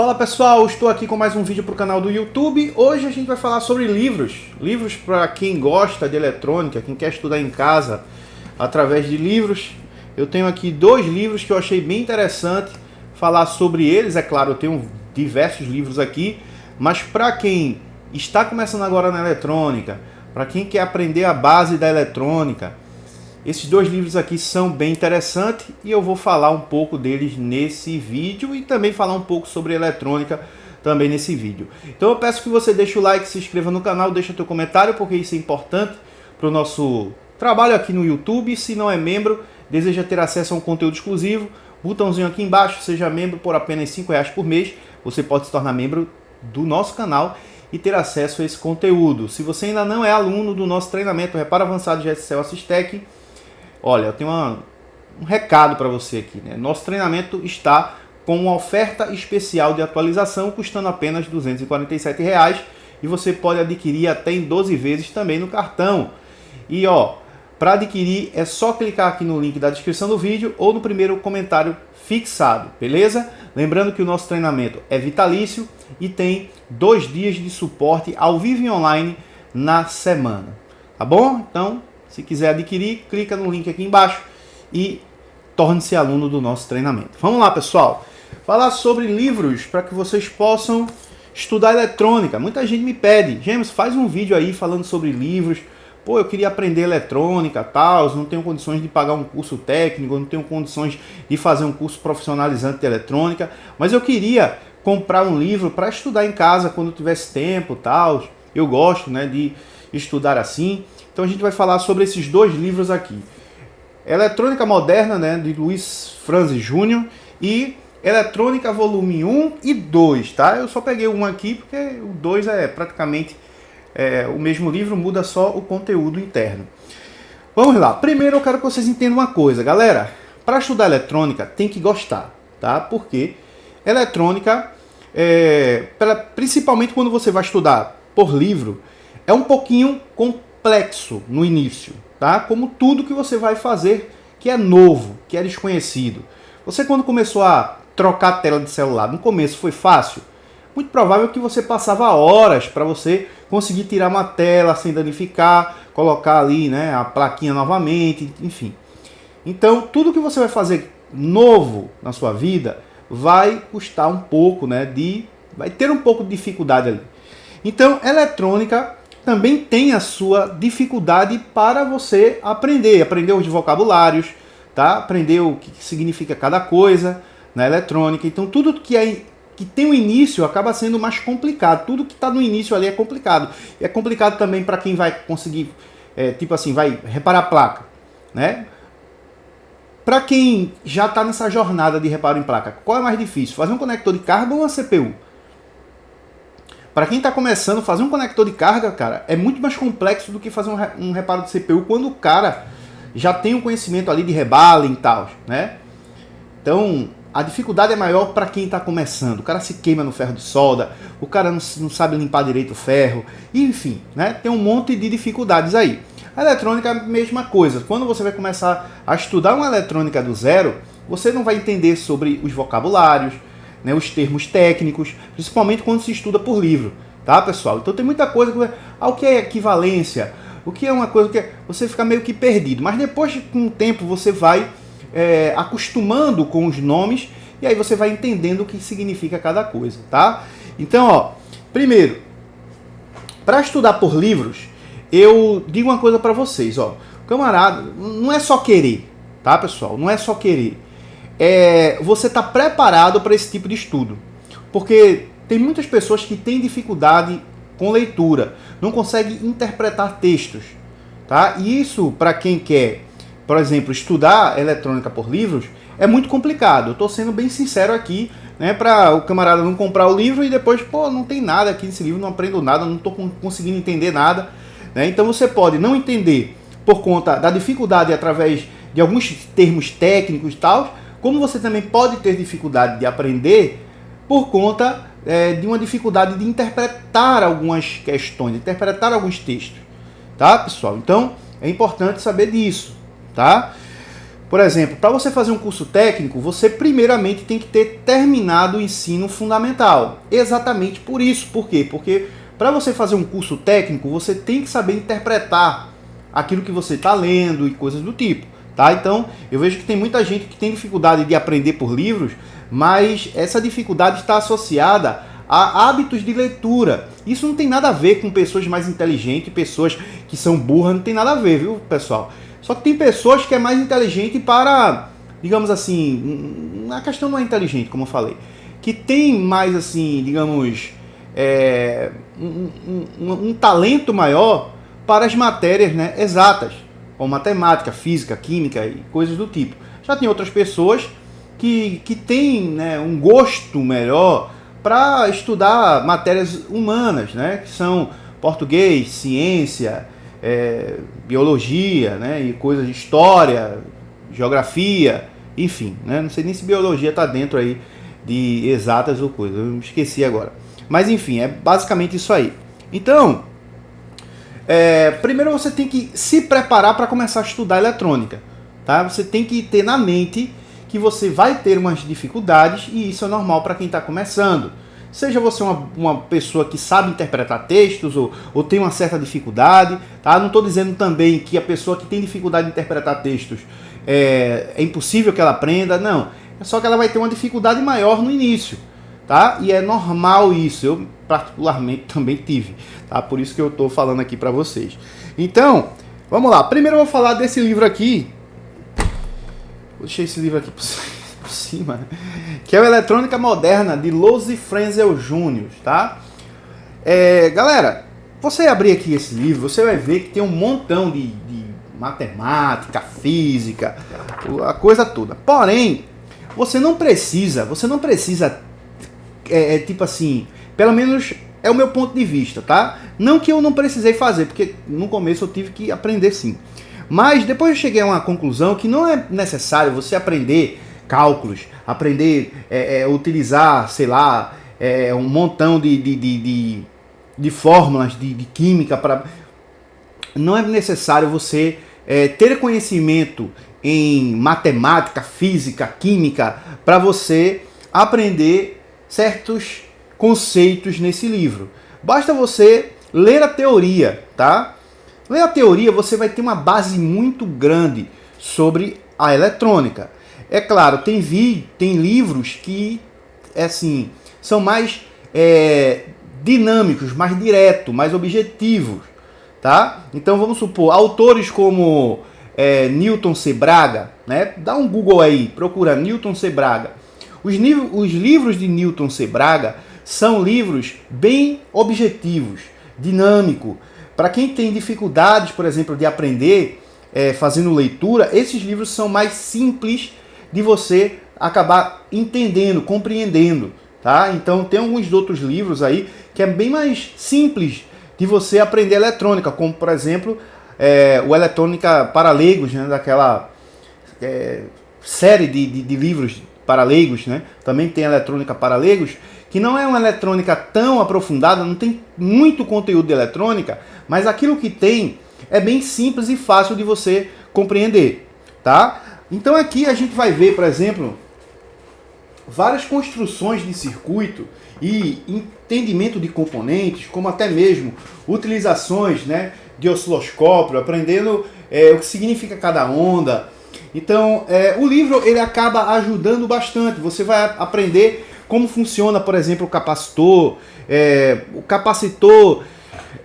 Fala pessoal, estou aqui com mais um vídeo para o canal do YouTube. Hoje a gente vai falar sobre livros para quem gosta de eletrônica, quem quer estudar em casa através de livros. Eu tenho aqui dois livros que eu achei bem interessante falar sobre eles. É claro, eu tenho diversos livros aqui, mas para quem está começando agora na eletrônica, para quem quer aprender a base da eletrônica, esses dois livros aqui são bem interessantes e eu vou falar um pouco deles nesse vídeo e também falar um pouco sobre eletrônica também nesse vídeo. Então eu peço que você deixe o like, se inscreva no canal, deixa teu comentário porque isso é importante para o nosso trabalho aqui no YouTube. Se não é membro, deseja ter acesso a um conteúdo exclusivo, botãozinho aqui embaixo, seja membro por apenas R$5 por mês. Você pode se tornar membro do nosso canal e ter acesso a esse conteúdo. Se você ainda não é aluno do nosso treinamento Reparo Avançado de GSL Assistec, olha, eu tenho um recado para você aqui, né? Nosso treinamento está com uma oferta especial de atualização custando apenas R$ 247 e você pode adquirir até em 12 vezes também no cartão. E ó, para adquirir é só clicar aqui no link da descrição do vídeo ou no primeiro comentário fixado, beleza? Lembrando que o nosso treinamento é vitalício e tem 2 dias de suporte ao vivo e online na semana, tá bom? Então, se quiser adquirir, clica no link aqui embaixo e torne-se aluno do nosso treinamento. Vamos lá, pessoal. Falar sobre livros para que vocês possam estudar eletrônica. Muita gente me pede, James, faz um vídeo aí falando sobre livros. Pô, eu queria aprender eletrônica, tal, não tenho condições de pagar um curso técnico, não tenho condições de fazer um curso profissionalizante de eletrônica, mas eu queria comprar um livro para estudar em casa quando tivesse tempo, tal. Eu gosto, né, de estudar assim. Então a gente vai falar sobre esses dois livros aqui. Eletrônica Moderna, né, de Luiz Franzi Jr. e Eletrônica Volume 1 e 2, tá? Eu só peguei um aqui porque o 2 é praticamente o mesmo livro, muda só o conteúdo interno. Vamos lá. Primeiro eu quero que vocês entendam uma coisa, galera. Para estudar eletrônica tem que gostar, tá? Porque eletrônica, principalmente quando você vai estudar por livro, é um pouquinho complexo no início, tá? Como tudo que você vai fazer que é novo, que é desconhecido. Você quando começou a trocar a tela de celular, no começo foi fácil? Muito provável que você passava horas para você conseguir tirar uma tela sem danificar, colocar ali, né, a plaquinha novamente, enfim. Então, tudo que você vai fazer novo na sua vida vai custar um pouco, né, vai ter um pouco de dificuldade ali. Então, eletrônica também tem a sua dificuldade para você aprender os vocabulários, tá? Aprender o que significa cada coisa na eletrônica. Então, tudo que tem um início acaba sendo mais complicado. Tudo que está no início ali é complicado. E é complicado também para quem vai conseguir, tipo assim, vai reparar a placa, né? Para quem já está nessa jornada de reparo em placa, qual é mais difícil? Fazer um conector de carga ou uma CPU? Para quem está começando, fazer um conector de carga, cara, é muito mais complexo do que fazer um reparo de CPU quando o cara já tem um conhecimento ali de rebalem e tal, né? Então, a dificuldade é maior para quem está começando. O cara se queima no ferro de solda, o cara não sabe limpar direito o ferro, enfim, né? Tem um monte de dificuldades aí. A eletrônica é a mesma coisa. Quando você vai começar a estudar uma eletrônica do zero, você não vai entender sobre os vocabulários, né, os termos técnicos, principalmente quando se estuda por livro, tá, pessoal? Então tem muita coisa o que é equivalência, o que é uma coisa que você fica meio que perdido, mas depois com o tempo você vai acostumando com os nomes e aí você vai entendendo o que significa cada coisa, tá? Então, ó, primeiro, para estudar por livros, eu digo uma coisa para vocês, ó, camarada, não é só querer, tá, pessoal? Não é só querer. Você está preparado para esse tipo de estudo. Porque tem muitas pessoas que têm dificuldade com leitura, não conseguem interpretar textos. Tá? E isso, para quem quer, por exemplo, estudar eletrônica por livros, é muito complicado. Eu estou sendo bem sincero aqui, né, para o camarada não comprar o livro e depois, pô, não tem nada aqui nesse livro, não aprendo nada, não estou conseguindo entender nada. Né? Então você pode não entender por conta da dificuldade através de alguns termos técnicos e tal, como você também pode ter dificuldade de aprender por conta de uma dificuldade de interpretar algumas questões, de interpretar alguns textos. Tá, pessoal? Então, é importante saber disso. Tá? Por exemplo, para você fazer um curso técnico, você primeiramente tem que ter terminado o ensino fundamental. Exatamente por isso. Por quê? Porque para você fazer um curso técnico, você tem que saber interpretar aquilo que você está lendo e coisas do tipo. Tá? Então, eu vejo que tem muita gente que tem dificuldade de aprender por livros, mas essa dificuldade está associada a hábitos de leitura. Isso não tem nada a ver com pessoas mais inteligentes, pessoas que são burras, não tem nada a ver, viu, pessoal? Só que tem pessoas que é mais inteligente para, digamos assim, a questão não é inteligente, como eu falei, que tem mais, assim, digamos, um talento maior para as matérias, né, exatas, como matemática, física, química e coisas do tipo. Já tem outras pessoas que têm, né, um gosto melhor para estudar matérias humanas, né, que são português, ciência, biologia, né, e coisas de história, geografia, enfim, né, não sei nem se biologia está dentro aí de exatas ou coisas, eu me esqueci agora. Mas enfim, é basicamente isso aí. Então, primeiro você tem que se preparar para começar a estudar eletrônica, tá? Você tem que ter na mente que você vai ter umas dificuldades e isso é normal para quem está começando. Seja você uma pessoa que sabe interpretar textos ou tem uma certa dificuldade, tá? Não estou dizendo também que a pessoa que tem dificuldade de interpretar textos é impossível que ela aprenda, não. É só que ela vai ter uma dificuldade maior no início, tá? E é normal isso, eu particularmente também tive, tá? Por isso que eu estou falando aqui para vocês. Então, vamos lá. Primeiro eu vou falar desse livro aqui. Vou deixar esse livro aqui por cima, que é o Eletrônica Moderna, de Lose Frenzel Jr., tá? Galera, você abrir aqui esse livro, você vai ver que tem um montão de matemática, física, a coisa toda. Porém, você não precisa, tipo assim, pelo menos é o meu ponto de vista, tá? Não que eu não precisei fazer, porque no começo eu tive que aprender sim. Mas depois eu cheguei a uma conclusão que não é necessário você aprender cálculos, aprender utilizar, sei lá, um montão de fórmulas de química para. Não é necessário você ter conhecimento em matemática, física, química para você aprender certos conceitos nesse livro. Basta você ler a teoria, tá? Ler a teoria, você vai ter uma base muito grande sobre a eletrônica. É claro, tem livros que, assim, são mais dinâmicos, mais diretos, mais objetivos, tá? Então, vamos supor, autores como Newton C. Braga, né? Dá um Google aí, procura Newton C. Braga. Os livros de Newton C. Braga são livros bem objetivos, dinâmicos. Para quem tem dificuldades, por exemplo, de aprender fazendo leitura, esses livros são mais simples de você acabar entendendo, compreendendo, tá? Então tem alguns outros livros aí que é bem mais simples de você aprender eletrônica, como por exemplo o Eletrônica para Leigos, né? Daquela série de livros para leigos, né? Também tem Eletrônica para Leigos, que não é uma eletrônica tão aprofundada, não tem muito conteúdo de eletrônica, mas aquilo que tem é bem simples e fácil de você compreender, tá? Então aqui a gente vai ver, por exemplo, várias construções de circuito e entendimento de componentes, como até mesmo utilizações, né, de osciloscópio, aprendendo o que significa cada onda. Então, o livro ele acaba ajudando bastante. Você vai aprender como funciona, por exemplo, o capacitor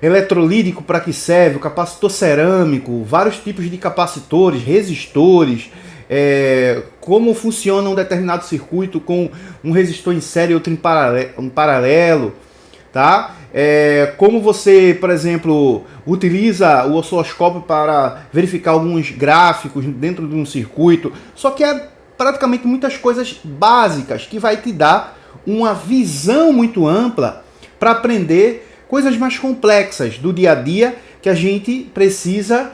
eletrolítico, para que serve, o capacitor cerâmico, vários tipos de capacitores, resistores, como funciona um determinado circuito com um resistor em série e outro em paralelo, tá? Como você, por exemplo, utiliza o osciloscópio para verificar alguns gráficos dentro de um circuito, só que é praticamente muitas coisas básicas que vai te dar uma visão muito ampla para aprender coisas mais complexas do dia a dia que a gente precisa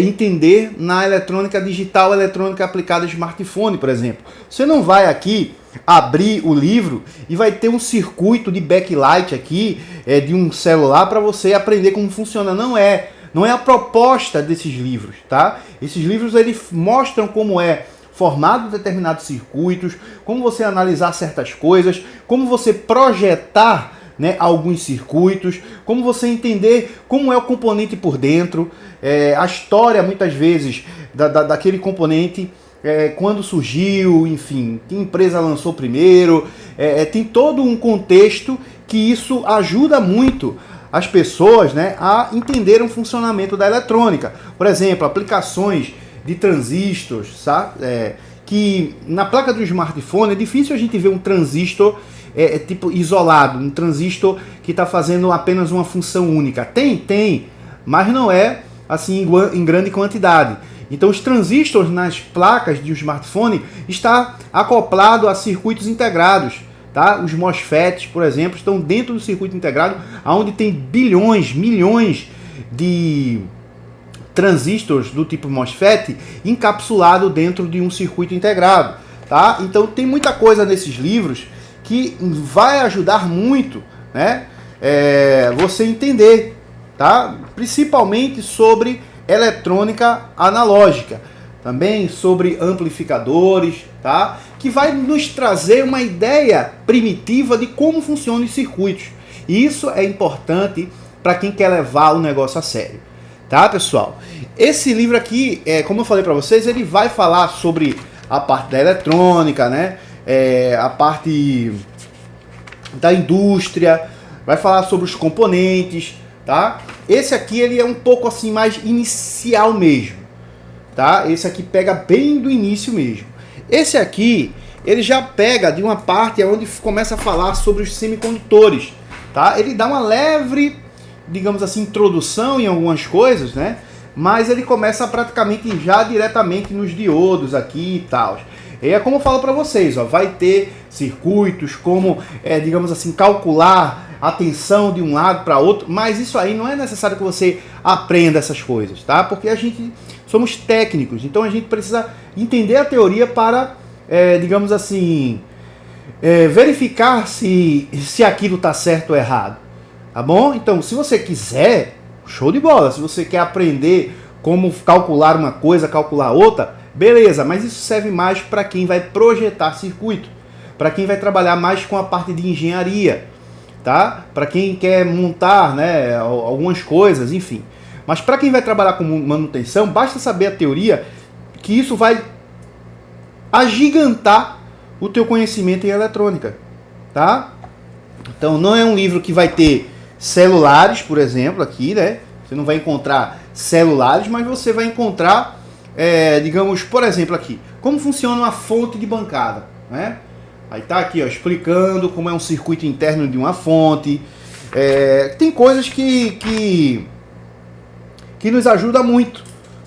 entender na eletrônica digital, eletrônica aplicada a smartphone, por exemplo. Você não vai aqui abrir o livro e vai ter um circuito de backlight aqui de um celular para você aprender como funciona. Não não é a proposta desses livros, tá? Esses livros eles mostram como é formado determinados circuitos, como você analisar certas coisas, como você projetar, né, alguns circuitos, como você entender como é o componente por dentro, a história muitas vezes daquele componente, quando surgiu, enfim, que empresa lançou primeiro, tem todo um contexto que isso ajuda muito as pessoas, né, a entenderem o funcionamento da eletrônica. Por exemplo, aplicações de transistores, sabe? Que na placa do smartphone é difícil a gente ver um transistor tipo isolado, um transistor que está fazendo apenas uma função única. Tem, mas não é assim em grande quantidade. Então os transistores nas placas de um smartphone está acoplado a circuitos integrados. Tá? Os MOSFETs, por exemplo, estão dentro do circuito integrado, onde tem bilhões, milhões de transistores do tipo MOSFET encapsulado dentro de um circuito integrado. Tá? Então tem muita coisa nesses livros que vai ajudar muito, né, você entender, tá? Principalmente sobre eletrônica analógica, também sobre amplificadores, tá? Que vai nos trazer uma ideia primitiva de como funcionam os circuitos. E isso é importante para quem quer levar o negócio a sério, tá, pessoal? Esse livro aqui, como eu falei para vocês, ele vai falar sobre a parte da eletrônica, né? A parte da indústria, vai falar sobre os componentes, tá? Esse aqui ele é um pouco assim mais inicial mesmo, tá? Esse aqui pega bem do início mesmo. Esse aqui, ele já pega de uma parte onde começa a falar sobre os semicondutores, tá? Ele dá uma leve, digamos assim, introdução em algumas coisas, né? Mas ele começa praticamente já diretamente nos diodos aqui e tal. É como eu falo para vocês, ó, vai ter circuitos, como, digamos assim, calcular a tensão de um lado para outro, mas isso aí não é necessário que você aprenda essas coisas, tá? Porque a gente somos técnicos, então a gente precisa entender a teoria para, digamos assim, verificar se aquilo está certo ou errado, tá bom? Então, se você quiser, show de bola, se você quer aprender como calcular uma coisa, calcular outra, beleza, mas isso serve mais para quem vai projetar circuito, para quem vai trabalhar mais com a parte de engenharia, tá? Para quem quer montar, né, algumas coisas, enfim. Mas para quem vai trabalhar com manutenção, basta saber a teoria, que isso vai agigantar o teu conhecimento em eletrônica, tá? Então não é um livro que vai ter celulares, por exemplo, aqui, né? Você não vai encontrar celulares, mas você vai encontrar, digamos, por exemplo aqui, como funciona uma fonte de bancada, né? Aí tá aqui, ó, explicando como é um circuito interno de uma fonte. Tem coisas que nos ajuda muito,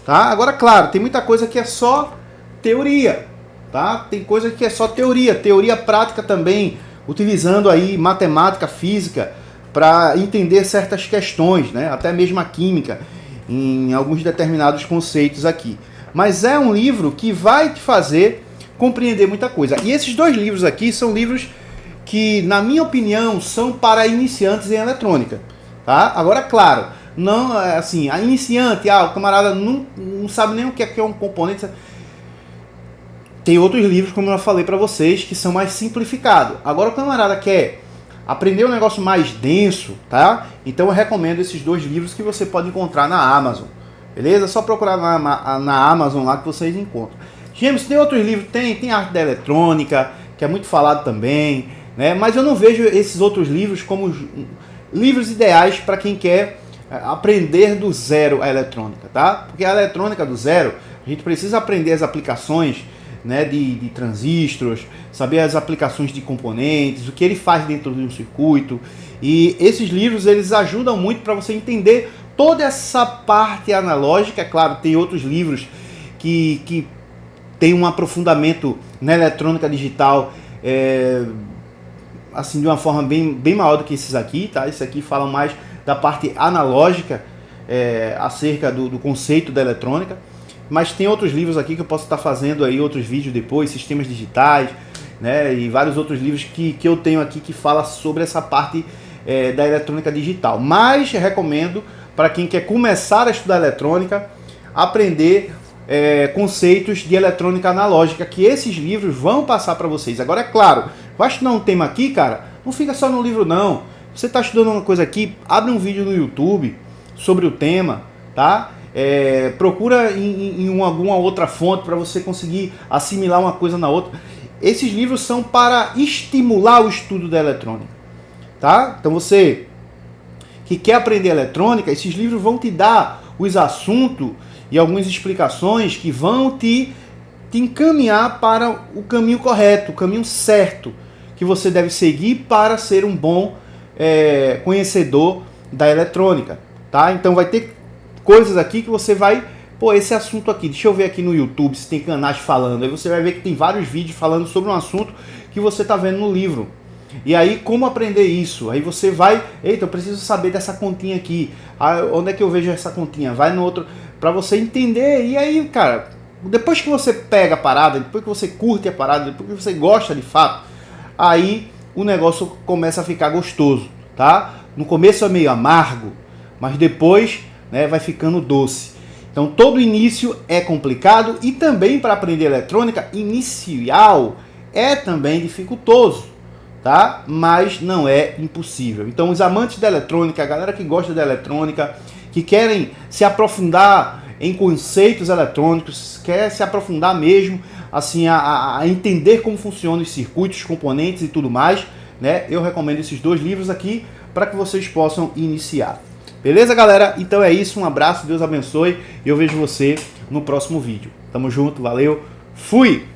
tá? Agora, claro, tem muita coisa que é só teoria, tá? Tem coisa que é só teoria prática também, utilizando aí matemática, física, para entender certas questões, né? Até mesmo a química, em alguns determinados conceitos aqui. Mas é um livro que vai te fazer compreender muita coisa. E esses dois livros aqui são livros que, na minha opinião, são para iniciantes em eletrônica, tá? Agora, claro, não assim, a iniciante, o camarada não sabe nem o que é um componente. Tem outros livros, como eu já falei para vocês, que são mais simplificados. Agora, o camarada quer aprender um negócio mais denso, tá? Então eu recomendo esses dois livros que você pode encontrar na Amazon, beleza? É só procurar na Amazon lá que vocês encontram. James, tem outros livros? Tem Arte da Eletrônica, que é muito falado também, né? Mas eu não vejo esses outros livros como livros ideais para quem quer aprender do zero a eletrônica, tá? Porque a eletrônica do zero, a gente precisa aprender as aplicações, né, de transistores, saber as aplicações de componentes, o que ele faz dentro de um circuito. E esses livros, eles ajudam muito para você entender toda essa parte analógica. É claro, tem outros livros que tem um aprofundamento na eletrônica digital, assim, de uma forma bem maior do que esses aqui, tá? Esse aqui fala mais da parte analógica, acerca do conceito da eletrônica. Mas tem outros livros aqui que eu posso estar fazendo aí outros vídeos depois, sistemas digitais, né? E vários outros livros que eu tenho aqui que fala sobre essa parte da eletrônica digital. Mas recomendo para quem quer começar a estudar eletrônica, aprender conceitos de eletrônica analógica, que esses livros vão passar para vocês. Agora, é claro, vai estudar um tema aqui, cara, não fica só no livro não. Você está estudando uma coisa aqui, abre um vídeo no YouTube sobre o tema, tá? Procura em alguma outra fonte para você conseguir assimilar uma coisa na outra. Esses livros são para estimular o estudo da eletrônica, tá? Então você que quer aprender eletrônica, esses livros vão te dar os assuntos e algumas explicações que vão te encaminhar para o caminho correto, o caminho certo que você deve seguir para ser um bom conhecedor da eletrônica, tá? Então vai ter coisas aqui que você vai, esse assunto aqui, deixa eu ver aqui no YouTube se tem canais falando, aí você vai ver que tem vários vídeos falando sobre um assunto que você está vendo no livro. E aí, como aprender isso? Aí você vai, eita, eu preciso saber dessa continha aqui, onde é que eu vejo essa continha? Vai no outro, para você entender. E aí, cara, depois que você pega a parada, depois que você curte a parada, depois que você gosta de fato, aí o negócio começa a ficar gostoso, tá? No começo é meio amargo, mas depois, né, vai ficando doce. Então todo início é complicado e também para aprender eletrônica inicial é também dificultoso, tá? Mas não é impossível. Então os amantes da eletrônica, a galera que gosta da eletrônica, que querem se aprofundar em conceitos eletrônicos, quer se aprofundar mesmo assim a entender como funcionam os circuitos, componentes e tudo mais, né? Eu recomendo esses dois livros aqui para que vocês possam iniciar. Beleza, galera? Então é isso, um abraço, Deus abençoe e eu vejo você no próximo vídeo. Tamo junto, valeu, fui!